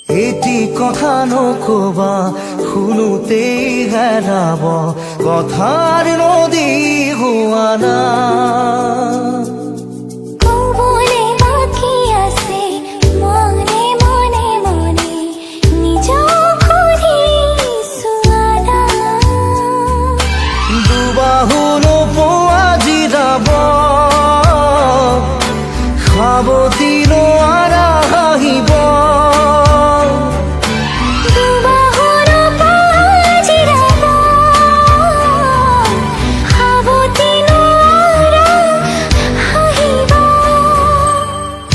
এটি কথা নকবা শুনোতেই হেৰাব কথাৰ নদী হোৱানা দুবাহু নোপোৱা জিৰাব সাৱতি নোৱাৰা হাঁহিব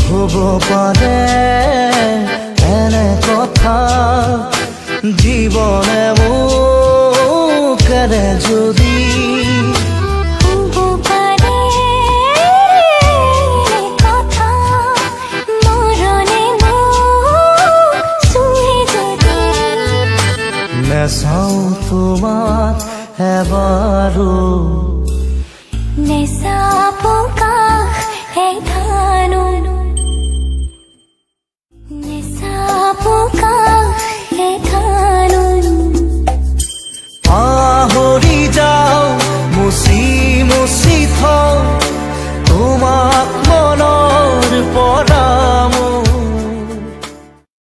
হ'ব পাৰে এনে কথা জীৱনে মোক এৰে যদি হ'ব পাৰে কথা মৰণে মোক চুই যদি নেচাওঁ তোমাক এবাৰো নেচাব